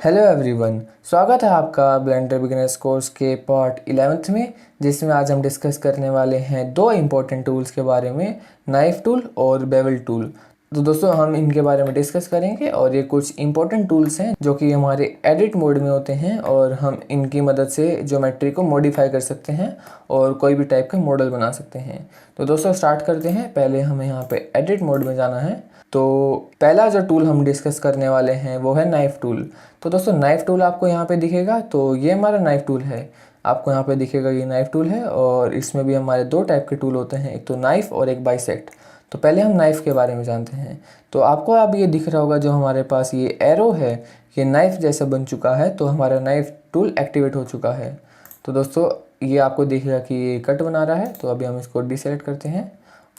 Hello everyone, स्वागत है आपका ब्लेंडर बिगिनर्स कोर्स के पार्ट 11th में, जिसमें आज हम डिस्कस करने वाले हैं दो इम्पोर्टेंट टूल्स के बारे में, नाइफ टूल और बेवल टूल। तो दोस्तों हम इनके बारे में डिस्कस करेंगे और ये कुछ इम्पोर्टेंट टूल्स हैं जो कि हमारे एडिट मोड में होते हैं और हम इनकी मदद से ज्योमेट्री को मॉडिफाई कर सकते हैं और कोई भी टाइप का मॉडल बना सकते हैं। तो दोस्तों स्टार्ट करते हैं। पहले हमें यहाँ पे एडिट मोड में जाना है। तो पहला जो टूल हम डिस्कस करने वाले हैं वो है नाइफ टूल। तो दोस्तों नाइफ टूल आपको यहाँ पे दिखेगा, तो ये हमारा नाइफ टूल है। आपको यहाँ पे दिखेगा ये नाइफ टूल है और इसमें भी हमारे दो टाइप के टूल होते हैं, एक तो नाइफ और एक बाइसेक्ट। तो पहले हम नाइफ के बारे में जानते हैं। तो आपको अब ये दिख रहा होगा जो हमारे पास ये एरो है, ये नाइफ जैसा बन चुका है, तो हमारा नाइफ टूल एक्टिवेट हो चुका है। तो दोस्तों ये आपको दिखेगा कि ये कट बना रहा है। तो अभी हम इसको डिसेलेक्ट करते हैं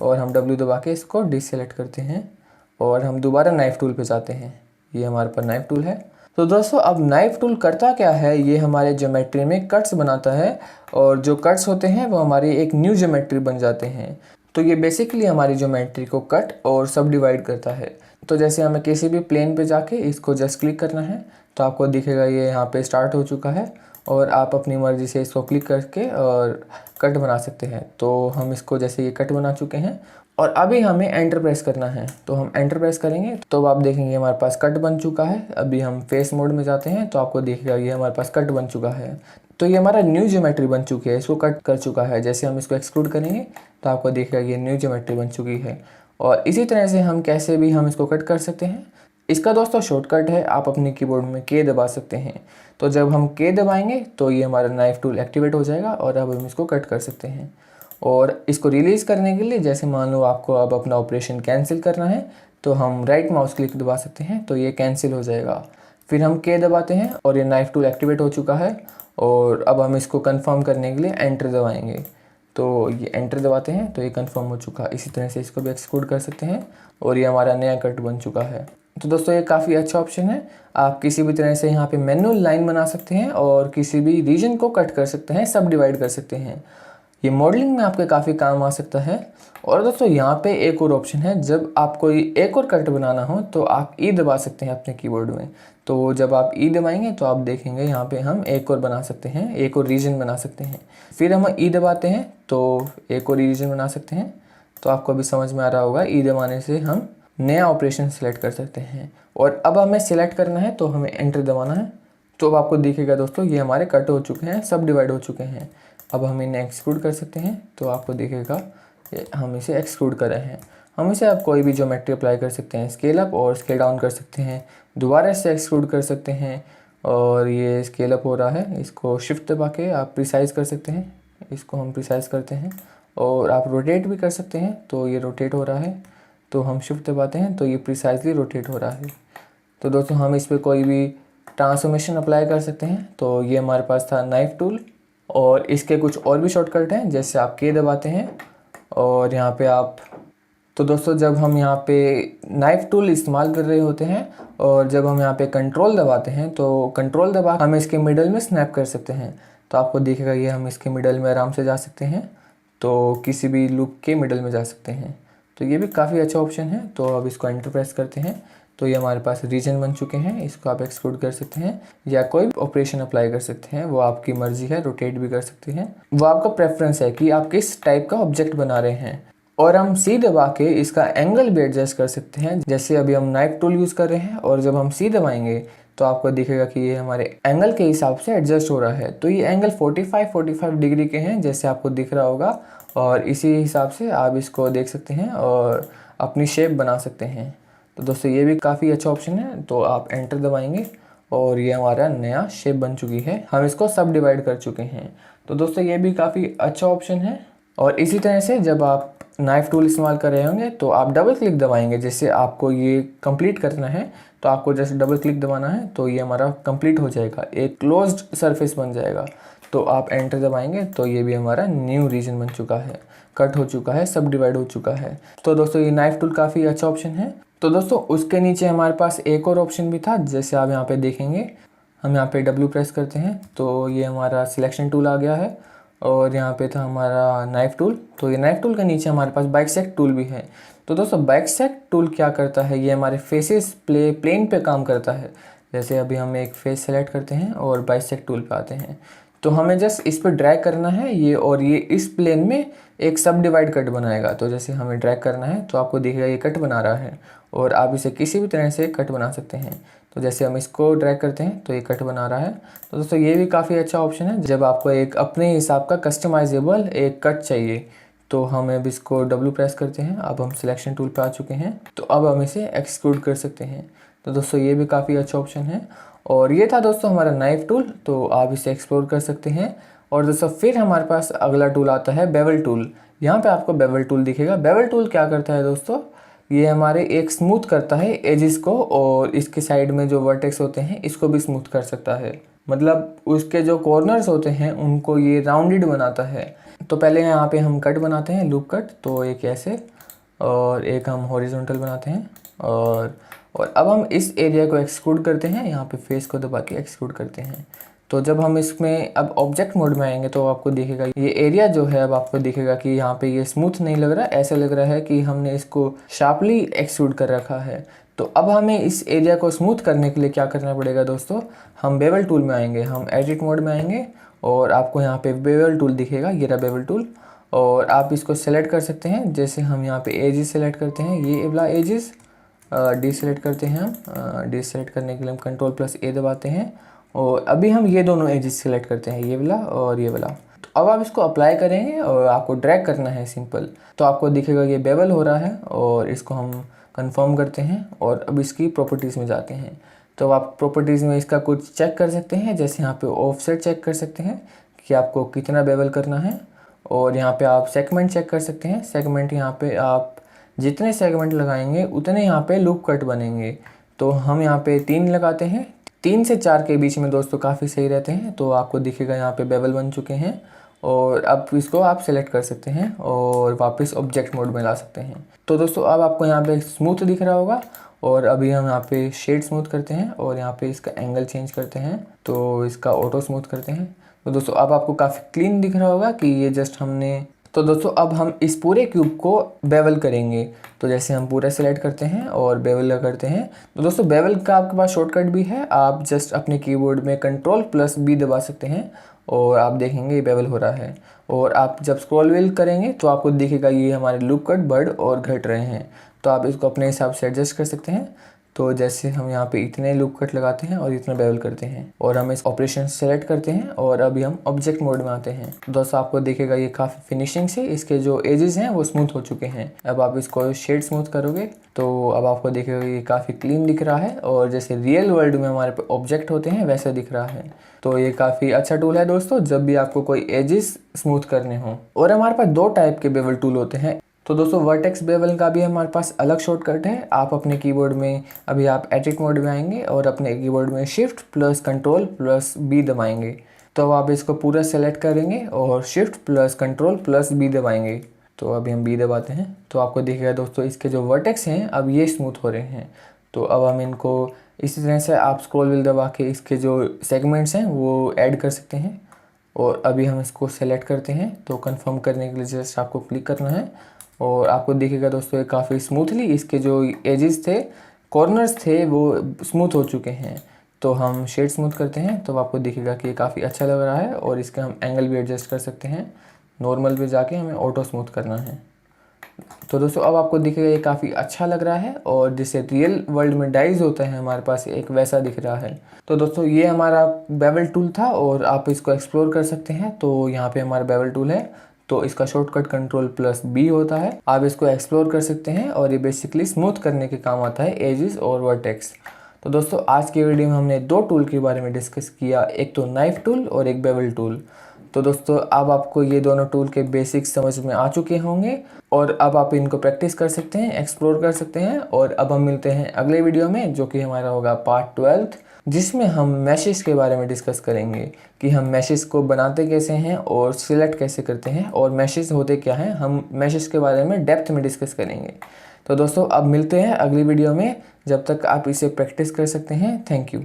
और हम W दबा के इसको डिसेलेक्ट करते हैं और हम दोबारा नाइफ टूल पे जाते हैं। ये हमारे पास नाइफ टूल है। तो दोस्तों अब नाइफ टूल करता क्या है, ये हमारे ज्योमेट्री में कट्स बनाता है और जो कट्स होते हैं वो हमारी एक न्यू ज्योमेट्री बन जाते हैं। तो ये बेसिकली हमारी ज्योमेट्री को कट और सब डिवाइड करता है। तो जैसे हमें किसी भी प्लेन पे जाके इसको जस्ट क्लिक करना है तो आपको दिखेगा ये यहाँ पे स्टार्ट हो चुका है और आप अपनी मर्ज़ी से इसको क्लिक करके और कट बना सकते हैं। तो हम इसको जैसे ये कट बना चुके हैं और अभी हमें एंटर प्रेस करना है। तो हम एंटर प्रेस करेंगे तो आप देखेंगे हमारे पास कट बन चुका है। अभी हम फेस मोड में जाते हैं तो आपको दिखेगा ये हमारे पास कट बन चुका है। तो ये हमारा न्यू ज्योमेट्री बन चुकी है, इसको कट कर चुका है। जैसे हम इसको एक्सक्लूड करेंगे तो आपको दिखेगा ये न्यू ज्योमेट्री बन चुकी है। और इसी तरह से हम कैसे भी हम इसको कट कर सकते हैं। इसका दोस्तों शॉर्टकट है, आप अपने कीबोर्ड में के दबा सकते हैं। तो जब हम के दबाएंगे तो ये हमारा नाइफ टूल एक्टिवेट हो जाएगा और अब हम इसको कट कर सकते हैं। और इसको रिलीज़ करने के लिए जैसे मान लो आपको अब अपना ऑपरेशन कैंसिल करना है तो हम राइट माउस क्लिक दबा सकते हैं, तो ये कैंसिल हो जाएगा। फिर हम के दबाते हैं और ये नाइफ टूल एक्टिवेट हो चुका है। और अब हम इसको कंफर्म करने के लिए एंटर दबाएंगे। तो ये एंटर दबाते हैं तो ये कंफर्म हो चुका है। इसी तरह से इसको भी एक्सक्लूड कर सकते हैं और ये हमारा नया कट बन चुका है। तो दोस्तों ये काफ़ी अच्छा ऑप्शन है। आप किसी भी तरह से यहाँ पे मैनुअल लाइन बना सकते हैं और किसी भी रीजन को कट कर सकते हैं, सब डिवाइड कर सकते हैं। ये मॉडलिंग में आपके काफ़ी काम आ सकता है। और दोस्तों यहाँ पे एक और ऑप्शन है, जब आपको एक और कट बनाना हो तो आप ई दबा सकते हैं अपने कीबोर्ड में। तो जब आप ई दबाएंगे तो आप देखेंगे यहाँ पे हम एक और बना सकते हैं, एक और रीजन बना सकते हैं। फिर हम ई दबाते हैं तो एक और रीजन बना सकते हैं। तो आपको अभी समझ में आ रहा होगा, ई दबाने से हम नया ऑपरेशन सेलेक्ट कर सकते हैं। और अब हमें सेलेक्ट करना है तो हमें एंटर दबाना है। तो अब आपको दिखेगा दोस्तों ये हमारे कट हो चुके हैं, सब डिवाइड हो चुके हैं। अब हम इन्हें एक्सक्लूड कर सकते हैं तो आपको दिखेगा हम इसे एक्सक्लूड कर रहे हैं। हम इसे अब कोई भी ज्योमेट्री अप्लाई कर सकते हैं, स्केल अप और स्केल डाउन कर सकते हैं, दोबारा इसे एक्सक्लूड कर सकते हैं। और ये स्केल अप हो रहा है, इसको शिफ्ट दबा के आप प्रिसाइज़ कर सकते हैं। इसको हम प्रिसाइज़ करते हैं और आप रोटेट भी कर सकते हैं। तो ये रोटेट हो रहा है, तो हम शिफ्ट दबाते हैं तो ये प्रिसाइजली रोटेट हो रहा है। तो दोस्तों हम इस पर कोई भी ट्रांसफॉर्मेशन अप्लाई कर सकते हैं। तो ये हमारे पास था नाइफ टूल। और इसके कुछ और भी शॉर्टकट हैं, जैसे आप के दबाते हैं और यहाँ पे आप, तो दोस्तों जब हम यहाँ पे नाइफ टूल इस्तेमाल कर रहे होते हैं और जब हम यहाँ पे कंट्रोल दबाते हैं तो कंट्रोल दबा हम इसके मिडल में स्नैप कर सकते हैं। तो आपको दिखेगा ये हम इसके मिडल में आराम से जा सकते हैं, तो किसी भी लूप के मिडल में जा सकते हैं। तो ये भी काफ़ी अच्छा ऑप्शन है। तो अब इसको एंटर प्रेस करते हैं तो ये हमारे पास रीजन बन चुके हैं। इसको आप एक्सक्लूड कर सकते हैं या कोई भी ऑपरेशन अप्लाई कर सकते हैं, वो आपकी मर्जी है। रोटेट भी कर सकते हैं, वो आपका प्रेफरेंस है कि आप किस टाइप का ऑब्जेक्ट बना रहे हैं। और हम सी दबा के इसका एंगल भी एडजस्ट कर सकते हैं। जैसे अभी हम नाइफ टूल यूज़ कर रहे हैं और जब हम सी दबाएंगे तो आपको दिखेगा कि ये हमारे एंगल के हिसाब से एडजस्ट हो रहा है। तो ये एंगल 45 डिग्री के हैं जैसे आपको दिख रहा होगा, और इसी हिसाब से आप इसको देख सकते हैं और अपनी शेप बना सकते हैं। तो दोस्तों ये भी काफ़ी अच्छा ऑप्शन है। तो आप एंटर दबाएंगे और ये हमारा नया शेप बन चुकी है, हम इसको सब डिवाइड कर चुके हैं। तो दोस्तों ये भी काफ़ी अच्छा ऑप्शन है। और इसी तरह से जब आप नाइफ टूल इस्तेमाल कर रहे होंगे तो आप डबल क्लिक दबाएंगे। जैसे आपको ये कंप्लीट करना है तो आपको जैसे डबल क्लिक दबाना है तो ये हमारा कंप्लीट हो जाएगा, एक क्लोज्ड सरफेस बन जाएगा। तो आप एंटर दबाएंगे तो ये भी हमारा न्यू रीजन बन चुका है, कट हो चुका है, सब डिवाइड हो चुका है। तो दोस्तों ये नाइफ टूल काफ़ी अच्छा ऑप्शन है। तो दोस्तों उसके नीचे हमारे पास एक और ऑप्शन भी था, जैसे आप यहाँ पे देखेंगे हम यहाँ पे W प्रेस करते हैं तो ये हमारा सिलेक्शन टूल आ गया है। और यहाँ पे था हमारा नाइफ टूल। तो ये नाइफ टूल के नीचे हमारे पास बाइसेक्ट टूल भी है। तो दोस्तों बाइसेक्ट टूल क्या करता है, ये हमारे फेसेस प्लेन पे काम करता है। जैसे अभी हम एक फेस सेलेक्ट करते हैं और बाइसेक्ट टूल पे आते हैं, तो हमें जस्ट इस पर ड्रैग करना है ये, और ये इस प्लेन में एक सब डिवाइड कट बनाएगा। तो जैसे हमें ड्रैग करना है तो आपको दिखेगा ये कट बना रहा है, और आप इसे किसी भी तरह से कट बना सकते हैं। तो जैसे हम इसको ड्रैग करते हैं तो ये कट बना रहा है। तो दोस्तों ये भी काफ़ी अच्छा ऑप्शन है जब आपको एक अपने हिसाब का कस्टमाइजेबल एक कट चाहिए। तो हम अब इसको W प्रेस करते हैं, अब हम सिलेक्शन टूल पे आ चुके हैं, तो अब हम इसे एक्सक्लूड कर सकते हैं। तो दोस्तों ये भी काफ़ी अच्छा ऑप्शन है। और ये था दोस्तों हमारा नाइफ टूल, तो आप इसे एक्सप्लोर कर सकते हैं। और दोस्तों फिर हमारे पास अगला टूल आता है बेवल टूल। यहाँ पे आपको बेवल टूल दिखेगा। बेवल टूल क्या करता है दोस्तों, ये हमारे एक स्मूथ करता है एजिस को, और इसके साइड में जो वर्टेक्स होते हैं इसको भी स्मूथ कर सकता है। मतलब उसके जो कॉर्नर्स होते हैं उनको ये राउंडेड बनाता है। तो पहले यहाँ पे हम कट बनाते हैं, लूप कट, तो एक ऐसे और एक हम हॉरिजॉन्टल बनाते हैं, और अब हम इस एरिया को एक्सक्लूड करते हैं, यहाँ पे फेस को दबा के एक्सक्लूड करते हैं। तो जब हम इसमें अब ऑब्जेक्ट मोड में आएंगे तो आपको दिखेगा ये एरिया जो है, अब आपको दिखेगा कि यहाँ पे ये स्मूथ नहीं लग रहा, ऐसा लग रहा है कि हमने इसको शार्पली एक्सट्रूड कर रखा है। तो अब हमें इस एरिया को स्मूथ करने के लिए क्या करना पड़ेगा दोस्तों, हम बेवल टूल में आएंगे, हम एडिट मोड में आएंगे, और आपको यहाँ पे बेवल टूल दिखेगा, ये रहा बेवल टूल, और आप इसको सेलेक्ट कर सकते हैं। जैसे हम यहाँ पे एजिस सेलेक्ट करते हैं, ये वाला एजिस डी सेलेक्ट करते हैं हम, डी सेलेक्ट करने के लिए हम Ctrl+A दबाते हैं, और अभी हम ये दोनों एजेस सेलेक्ट करते हैं, ये वाला और ये वाला। तो अब आप इसको अप्लाई करेंगे और आपको ड्रैग करना है सिंपल, तो आपको दिखेगा ये बेवल हो रहा है, और इसको हम कंफर्म करते हैं और अब इसकी प्रॉपर्टीज़ में जाते हैं। तो आप प्रॉपर्टीज़ में इसका कुछ चेक कर सकते हैं, जैसे यहाँ पे ऑफसेट चेक कर सकते हैं कि आपको कितना बेवल करना है, और यहाँ पे आप सेगमेंट चेक कर सकते हैं। सेगमेंट यहाँ पे आप जितने सेगमेंट लगाएंगे उतने यहाँ पे लूप कट बनेंगे। तो हम यहाँ पे 3 लगाते हैं, 3 से 4 के बीच में दोस्तों काफ़ी सही रहते हैं। तो आपको दिखेगा यहाँ पे बेवल बन चुके हैं, और अब इसको आप सेलेक्ट कर सकते हैं और वापस ऑब्जेक्ट मोड में ला सकते हैं। तो दोस्तों अब आपको यहाँ पे स्मूथ दिख रहा होगा, और अभी हम यहाँ पे शेड स्मूथ करते हैं और यहाँ पे इसका एंगल चेंज करते हैं, तो इसका ऑटो स्मूथ करते हैं। तो दोस्तों अब आपको काफ़ी क्लीन दिख रहा होगा कि ये जस्ट हमने। तो दोस्तों अब हम इस पूरे क्यूब को बेवल करेंगे। तो जैसे हम पूरा सेलेक्ट करते हैं और बेवल करते हैं, तो दोस्तों बेवल का आपके पास शॉर्टकट भी है, आप जस्ट अपने कीबोर्ड में Ctrl+B दबा सकते हैं और आप देखेंगे ये बेवल हो रहा है। और आप जब स्क्रॉल व्हील करेंगे तो आपको दिखेगा ये हमारे लूप कट बढ़ और घट रहे हैं। तो आप इसको अपने हिसाब से एडजस्ट कर सकते हैं। तो जैसे हम यहाँ पे इतने लूप कट लगाते हैं और इतना बेवल करते हैं, और हम इस ऑपरेशन सेलेक्ट करते हैं, और अभी हम ऑब्जेक्ट मोड में आते हैं। तो दोस्तों आपको दिखेगा ये काफ़ी फिनिशिंग से इसके जो एजेस हैं वो स्मूथ हो चुके हैं। अब आप इसको शेड स्मूथ करोगे तो अब आपको दिखेगा ये काफ़ी क्लीन दिख रहा है, और जैसे रियल वर्ल्ड में हमारे पे ऑब्जेक्ट होते हैं वैसा दिख रहा है। तो ये काफ़ी अच्छा टूल है दोस्तों जब भी आपको कोई एजेस स्मूथ करने हो। और हमारे पास 2 टाइप के बेवल टूल होते हैं। तो दोस्तों वर्टेक्स बेवल का भी हमारे पास अलग शॉर्टकट है। आप अपने कीबोर्ड में अभी आप एडिट मोड में आएंगे और अपने कीबोर्ड में Shift+Ctrl+B दबाएंगे। तो अब आप इसको पूरा सेलेक्ट करेंगे और Shift+Ctrl+B दबाएंगे। तो अभी हम B दबाते हैं, तो आपको दिखेगा दोस्तों इसके जो वर्टेक्स हैं अब ये स्मूथ हो रहे हैं। तो अब हम इनको इसी तरह से आप स्क्रॉल व्हील दबा के इसके जो सेगमेंट्स हैं वो ऐड कर सकते हैं। और अभी हम इसको सेलेक्ट करते हैं, तो कंफर्म करने के लिए जस्ट आपको क्लिक करना है, और आपको दिखेगा दोस्तों ये काफ़ी स्मूथली इसके जो एजेस थे, कॉर्नर्स थे, वो स्मूथ हो चुके हैं। तो हम शेड स्मूथ करते हैं तो आपको दिखेगा कि ये काफ़ी अच्छा लग रहा है, और इसका हम एंगल भी एडजस्ट कर सकते हैं। नॉर्मल पे जाके हमें ऑटो स्मूथ करना है। तो दोस्तों अब आपको दिखेगा ये काफ़ी अच्छा लग रहा है, और जैसे रियल वर्ल्ड में डाइज होता है हमारे पास एक वैसा दिख रहा है। तो दोस्तों ये हमारा बेवल टूल था, और आप इसको एक्सप्लोर कर सकते हैं। तो यहाँ पे हमारा बेवल टूल है, तो इसका शॉर्टकट Ctrl+B होता है। आप इसको एक्सप्लोर कर सकते हैं, और ये बेसिकली स्मूथ करने के काम आता है एजेस और वर्टेक्स। तो दोस्तों आज की वीडियो में हमने 2 टूल के बारे में डिस्कस किया, एक तो नाइफ टूल और एक बेवल टूल। तो दोस्तों अब आपको ये दोनों टूल के बेसिक्स समझ में आ चुके होंगे, और अब आप इनको प्रैक्टिस कर सकते हैं, एक्सप्लोर कर सकते हैं। और अब हम मिलते हैं अगले वीडियो में, जो कि हमारा होगा पार्ट 12, जिसमें हम मैशेस के बारे में डिस्कस करेंगे कि हम मैशेस को बनाते कैसे हैं और सिलेक्ट कैसे करते हैं, और मैशेस होते क्या हैं। हम मैशेस के बारे में डेप्थ में डिस्कस करेंगे। तो दोस्तों अब मिलते हैं अगली वीडियो में, जब तक आप इसे प्रैक्टिस कर सकते हैं। Thank you.